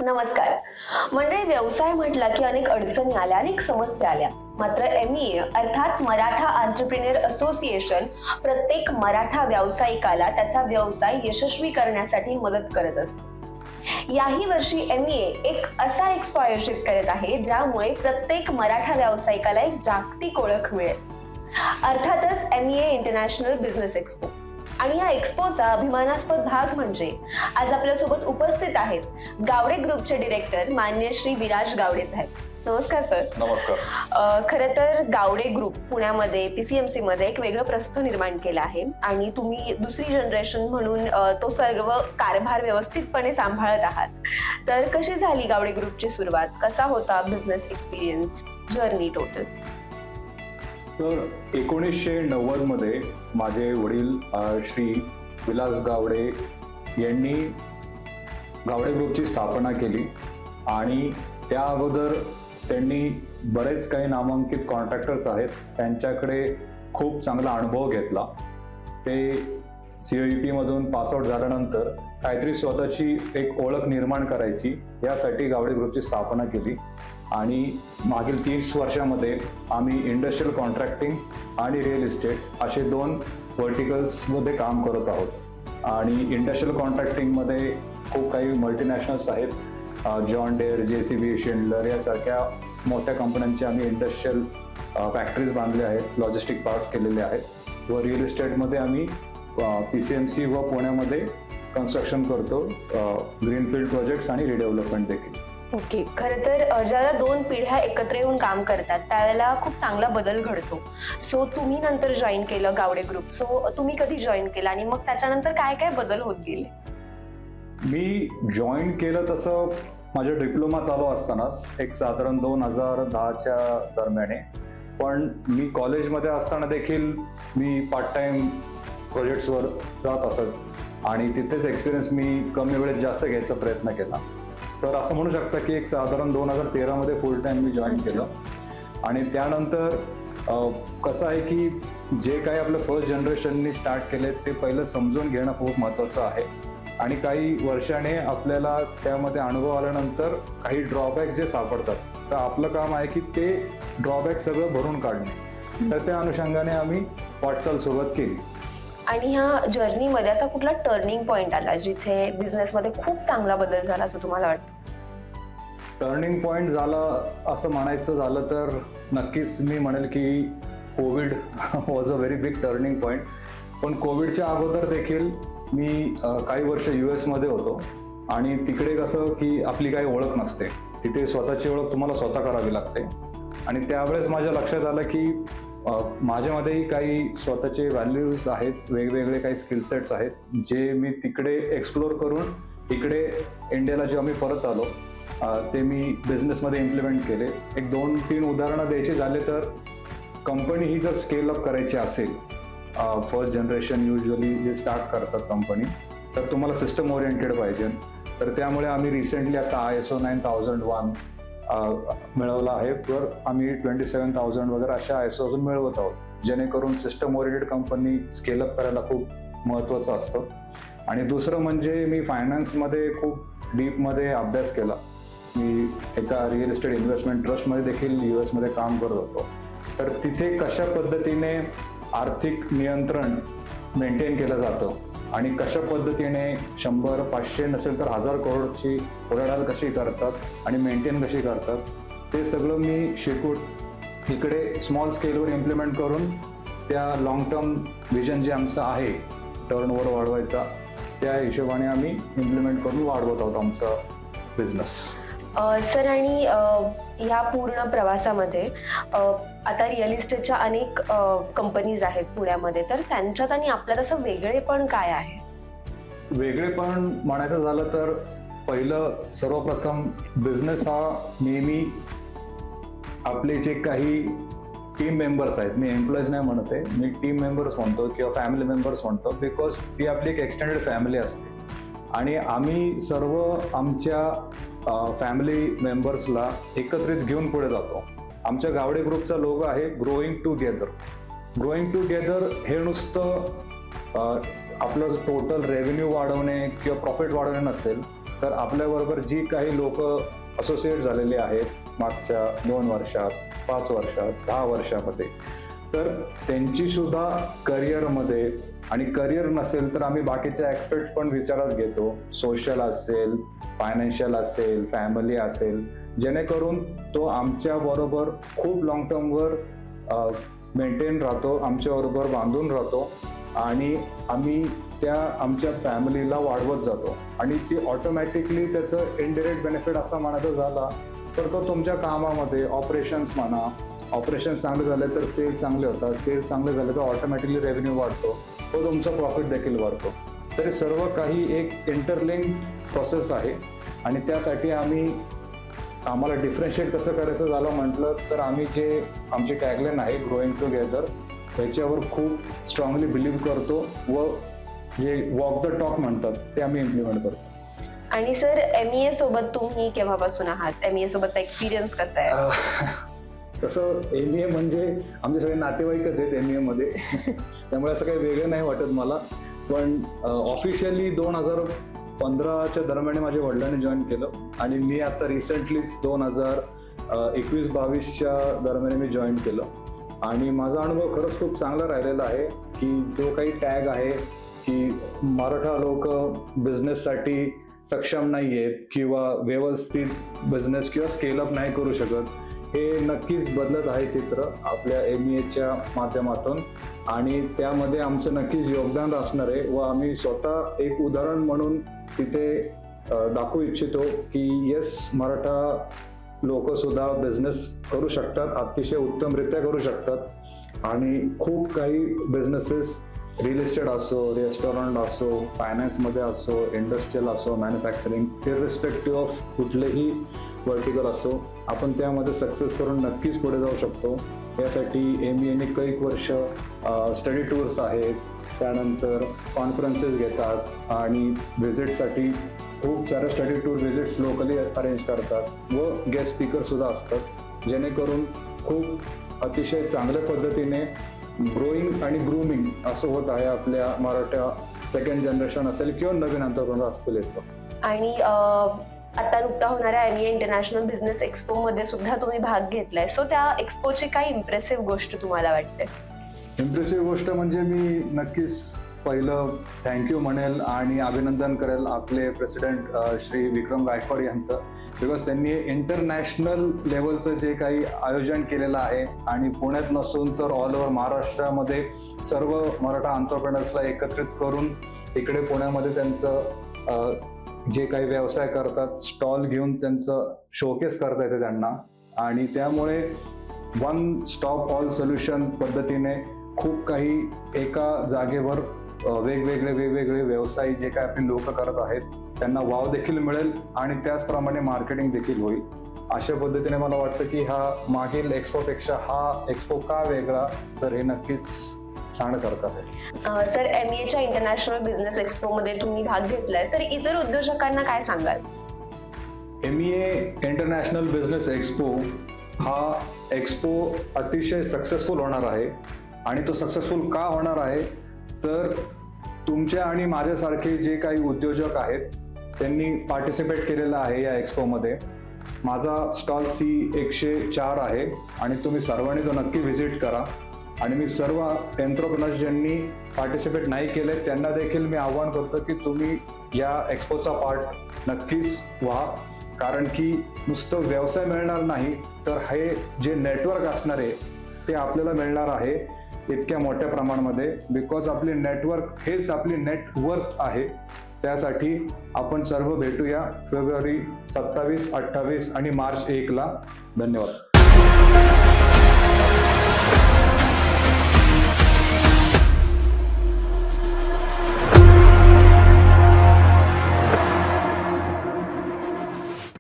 नमस्कार मंडळी. व्यवसाय म्हटला की अनेक अडचणी आल्या, अनेक समस्या आल्या. मात्र MEA अर्थात मराठा एंटरप्रेन्योर असोसिएशन प्रत्येक मराठा व्यावसायिकाला त्याचा व्यवसाय यशस्वी करण्यासाठी मदत करत असते. याही वर्षी MEA एक असा एक्स्पो आयोजित करत आहे ज्यामुळे प्रत्येक मराठा व्यावसायिकाला एक जागतिक ओळख मिळेल. अर्थातच MEA इंटरनॅशनल बिझनेस एक्स्पो. आणि या एक्स्पोचा अभिमानास्पद भाग म्हणजे आज आपल्यासोबत उपस्थित आहेत गावडे ग्रुपचे डिरेक्टर मान्य श्री विराज गावडे साहेब. नमस्कार सर. नमस्कार. खरं तर गावडे ग्रुप पुण्यामध्ये PCMC मध्ये एक वेगळं प्रस्थ निर्माण केलं आहे आणि तुम्ही दुसरी जनरेशन म्हणून तो सर्व कारभार व्यवस्थितपणे सांभाळत आहात. तर कशी झाली गावडे ग्रुपची सुरुवात, कसा होता बिझनेस एक्सपिरियन्स, जर्नी टोटल? तर 1990 मध्ये माझे वडील श्री विलास गावडे यांनी गावडे ग्रुपची स्थापना केली आणि त्या अगोदर त्यांनी बरेच काही नामांकित कॉन्ट्रॅक्टर्स आहेत त्यांच्याकडे खूप चांगला अनुभव घेतला. ते COEP मधून पासआउट झाल्यानंतर काहीतरी स्वतःची एक ओळख निर्माण करायची यासाठी गावडे ग्रुपची स्थापना केली आणि मागील 30 वर्षामध्ये आम्ही इंडस्ट्रियल कॉन्ट्रॅक्टिंग आणि रिअल इस्टेट असे 2 व्हर्टिकल्समध्ये काम करत आहोत. आणि इंडस्ट्रियल कॉन्ट्रॅक्टिंगमध्ये खूप काही मल्टीनॅशनल्स आहेत, जॉन डेअर, JCB, शिंडलर यासारख्या मोठ्या कंपन्यांचे आम्ही इंडस्ट्रियल फॅक्टरीज बांधले आहेत, लॉजिस्टिक पार्क्स केलेले आहेत. व रिअल इस्टेटमध्ये आम्ही PCMC व पुण्यामध्ये कन्स्ट्रक्शन करतो, ग्रीनफील्ड प्रोजेक्ट्स आणि रिडेव्हलपमेंट देखील. ओके. खरं तर ज्याला 2 पिढ्या एकत्र येऊन काम करतात त्यावेळेला खूप चांगला बदल घडतो. सो तुम्ही नंतर जॉईन केलं गावडे ग्रुप. सो तुम्ही कधी जॉईन केलं आणि मग त्याच्यानंतर काय काय बदल होत गेले? मी जॉईन केलं तसं माझा डिप्लोमा चालू असतानाच एक साधारण 2010च्या दरम्याने. पण मी कॉलेजमध्ये असताना देखील मी पार्ट टाइम प्रोजेक्ट्सवर जात असत आणि तिथेच एक्सपिरियन्स मी कमी वेळेत जास्त घ्यायचा प्रयत्न केला. तर असं म्हणू शकता की एक साधारण 2013 मध्ये फुल टाइम मी जॉईन केलं. आणि त्यानंतर कसं आहे की जे काही आपलं फर्स्ट जनरेशननी स्टार्ट केले ते पहिलं समजून घेणं खूप महत्त्वाचं आहे. आणि काही वर्षाने आपल्याला त्यामध्ये अनुभव आल्यानंतर काही ड्रॉबॅक्स जे सापडतात तर आपलं काम आहे की ते ड्रॉबॅक सगळं भरून काढणे. तर त्या अनुषंगाने आम्ही वाटचाल सुरुवात केली. आणि ह्या जर्नीमध्ये असा कुठला टर्निंग पॉइंट आला जिथे बिझनेसमध्ये खूप चांगला बदल झाला असं तुम्हाला वाटतं? टर्निंग पॉइंट झाला असं म्हणायचं झालं तर नक्कीच मी म्हणेल की Covid was a very big turning point. पण कोविडच्या अगोदर देखील मी काही वर्ष US मध्ये होतो आणि तिकडे कसं की आपली काही ओळख नसते, तिथे स्वतःची ओळख तुम्हाला स्वतः करावी लागते. आणि त्यावेळेस माझ्या लक्षात आलं की माझ्यामध्येही काही स्वतःचे व्हॅल्यूज आहेत, वेगवेगळे काही स्किल सेट्स आहेत जे मी तिकडे एक्सप्लोर करून इकडे इंडियाला जेव्हा मी परत आलो ते मी बिझनेसमध्ये इम्प्लिमेंट केले. एक 2-3 उदाहरणं द्यायचे झाले तर कंपनी ही जर स्केल अप करायची असेल, फर्स्ट जनरेशन युजली जे स्टार्ट करतात कंपनी, तर तुम्हाला सिस्टम ओरिएंटेड पाहिजे. तर त्यामुळे आम्ही रिसेंटली आता ISO 9001 मिळवला आहे. तर आम्ही 27,000 वगैरे अशा ISO अजून मिळवत आहोत, जेणेकरून सिस्टम ओरिएंटेड कंपनी स्केलअप करायला खूप महत्त्वाचं असतं. आणि दुसरं म्हणजे मी फायनान्समध्ये खूप डीपमध्ये अभ्यास केला. मी एका रिअल इस्टेट इन्व्हेस्टमेंट ट्रस्टमध्ये देखील US मध्ये काम करत होतो. तर तिथे कशा पद्धतीने आर्थिक नियंत्रण मेंटेन केलं जातं आणि कशा पद्धतीने 100-500 नसेल तर 1000 करोडची उलाढाल कशी करतात आणि मेंटेन कशी करतात ते सगळं मी शिकून इकडे स्मॉल स्केलवर इम्प्लिमेंट करून त्या लॉंग टर्म विजन जे आमचं आहे टर्नओव्हर वाढवायचा त्या हिशोबाने आम्ही इम्प्लिमेंट करून वाढवत आहोत आमचा बिझनेस. सर, आणि ह्या पूर्ण प्रवासामध्ये आता रिअल इस्टेटच्या अनेक कंपनीज आहेत पुण्यामध्ये, तर त्यांच्यात आणि आपल्यात असं वेगळेपण काय आहे? वेगळेपण म्हणायचं झालं तर पहिलं सर्वप्रथम बिझनेस हा नेहमी आपले जे काही टीम मेंबर्स आहेत, मी एम्प्लॉईज नाही म्हणत आहे, मी टीम मेंबर्स म्हणतो किंवा फॅमिली मेंबर्स म्हणतो, बिकॉज ती आपली एक एक्सटेंडेड फॅमिली असते. आणि आम्ही सर्व आमच्या फॅमिली मेंबर्सला एकत्रित घेऊन पुढे जातो. आमच्या गावडे ग्रुपचा लोगो आहे ग्रोईंग टुगेदर. ग्रोईंग टुगेदर हे नुसतं आपलं टोटल रेव्हेन्यू वाढवणे किंवा प्रॉफिट वाढवणे नसेल, तर आपल्याबरोबर जी काही लोक असोसिएट झालेली आहेत मागच्या 2 वर्षात, 5 वर्षात, 10 वर्षामध्ये, तर त्यांची सुद्धा करिअरमध्ये, आणि करिअर नसेल तर आम्ही बाकीचे ॲस्पेक्ट पण विचारात घेतो, सोशल असेल, फायनान्शियल असेल, फॅमिली असेल, जेणेकरून तो आमच्या बरोबर खूप लॉंग टर्मवर मेंटेन राहतो, आमच्याबरोबर बांधून राहतो, आणि आम्ही त्या आमच्या फॅमिलीला वाढवत जातो. आणि ती ऑटोमॅटिकली त्याचं इनडायरेक्ट बेनिफिट असा म्हणायचं झाला तर तो तुमच्या कामामध्ये, ऑपरेशन्स म्हणा, ऑपरेशन चांगले झाले तर सेल्स चांगले होतात, सेल्स चांगले झाले तर ऑटोमॅटिकली रेव्हेन्यू वाढतो, तो तुमचा प्रॉफिट देखील वाढतो. तरी सर्व काही एक इंटरलिंक प्रोसेस आहे. आणि त्यासाठी आम्हाला डिफरन्शिएट कसं करायचं झालं म्हटलं तर आम्ही जे आमचे टॅगलाईन आहे ग्रोईंग टुगेदर, त्याच्यावर खूप स्ट्रॉंगली बिलीव्ह करतो व जे वॉक द टॉक म्हणतात ते आम्ही इम्प्लिमेंट करतो. आणि सर, MEA सोबत तुम्ही केव्हापासून आहात? MEA सोबतचा एक्सपिरियन्स कसा आहे? तसं MEA म्हणजे आमचे सगळे नातेवाईकच आहेत MEA मध्ये, त्यामुळे असं काही वेगळं नाही वाटत मला. पण ऑफिशियली 2015च्या दरम्यान माझ्या वडिलांनी जॉईन केलं, आणि मी आता रिसेंटलीच 2021-22च्या दरम्यान मी जॉईन केलं. आणि माझा अनुभव खरंच खूप चांगला राहिलेला आहे की जो काही टॅग आहे की मराठा लोक बिझनेससाठी सक्षम नाही आहेत किंवा व्यवस्थित बिझनेस किंवा स्केलअप नाही करू शकत, हे नक्कीच बदलत आहे चित्र आपल्या MEAच्या माध्यमातून. आणि त्यामध्ये आमचं नक्कीच योगदान असणार आहे व आम्ही स्वतः एक उदाहरण म्हणून तिथे दाखवू इच्छितो की येस, मराठा लोक सुद्धा बिझनेस करू शकतात, अतिशय उत्तमरित्या करू शकतात. आणि खूप काही बिझनेसेस, रिअल इस्टेट असो, रेस्टॉरंट असो, फायनान्समध्ये असो, इंडस्ट्रियल असो, मॅन्युफॅक्चरिंग, इररिस्पेक्टिव्ह ऑफ कुठलेही वर्टिकल असो, आपण त्यामध्ये सक्सेस करून नक्कीच पुढे जाऊ शकतो. यासाठी MEAने कैक वर्ष स्टडी टूर्स आहेत, त्यानंतर कॉन्फरन्सेस घेतात आणि व्हिजिटसाठी खूप सारे study tour visits locally arrange करतात व गेस्ट स्पीकर सुद्धा असतात, जेणेकरून खूप अतिशय चांगल्या पद्धतीने ग्रोईंग आणि ग्रूमिंग असं होत आहे आपल्या मराठा सेकंड जनरेशन असेल किंवा नवीन एंटरप्रेन्योर असतील याचं. आणि आता नुकता होणाऱ्या MEA इंटरनॅशनल बिझनेस एक्सपो मध्ये सुद्धा तुम्ही भाग घेतलाय, सो त्या एक्सपोची काही इम्प्रेसिव्ह गोष्ट तुम्हाला वाटते? इम्प्रेसिव्ह गोष्ट म्हणजे मी नक्कीच पहिलं थँक्यू म्हणेल आणि अभिनंदन करेल आपले प्रेसिडेंट श्री विक्रम गायकवाड यांचं, बिकॉज त्यांनी इंटरनॅशनल लेवलचं जे काही आयोजन केलेलं आहे आणि पुण्यात नसून तर ऑल ओव्हर महाराष्ट्रामध्ये सर्व मराठा एंटरप्रेन्योर्सला एकत्रित करून इकडे पुण्यामध्ये त्यांचं जे काही व्यवसाय करतात स्टॉल घेऊन त्यांचं शोकेस करता येते त्यांना. आणि त्यामुळे वन स्टॉप ऑल सोल्युशन पद्धतीने खूप काही एका जागेवर वेगवेगळे व्यवसाय जे काही आपली लोक करत आहेत त्यांना वाव देखील मिळेल आणि त्याचप्रमाणे मार्केटिंग देखील होईल. अशा पद्धतीने मला वाटतं की हा मागील एक्सपोपेक्षा हा एक्सपो का वेगळा, तर हे नक्कीच सांगण्यासारखं आहे. सर, MEAच्या इंटरनॅशनल बिझनेस एक्सपो मध्ये तुम्ही भाग घेतलाय, तर इतर उद्योजकांना काय सांगाल? MEA इंटरनॅशनल बिझनेस एक्सपो हा एक्सपो अतिशय सक्सेसफुल होणार आहे. आणि तो सक्सेसफुल का होणार आहे तर तुमच्या आणि माझ्यासारखे जे काही उद्योजक आहेत त्यांनी पार्टिसिपेट केलेलं आहे या एक्सपोमध्ये. माझा स्टॉल C104 आहे आणि तुम्ही सर्वांनी तो नक्की व्हिजिट करा. आणि मी सर्व एंटरप्रेन्योर्स ज्यांनी पार्टिसिपेट नाही केले त्यांना देखील मी आव्हान करतो की तुम्ही या एक्सपोचा पार्ट नक्कीच व्हा, कारण की नुसतं व्यवसाय मिळणार नाही तर हे जे नेटवर्क असणार आहे ते आपल्याला मिळणार आहे इतक्या मोठ्या प्रमाणामध्ये, बिकॉज आपली नेटवर्क हेच आपली नेटवर्थ आहे. त्यासाठी आपण सर्व भेटूया फेब्रुवारी 27, 28 आणि मार्च 1ला. धन्यवाद.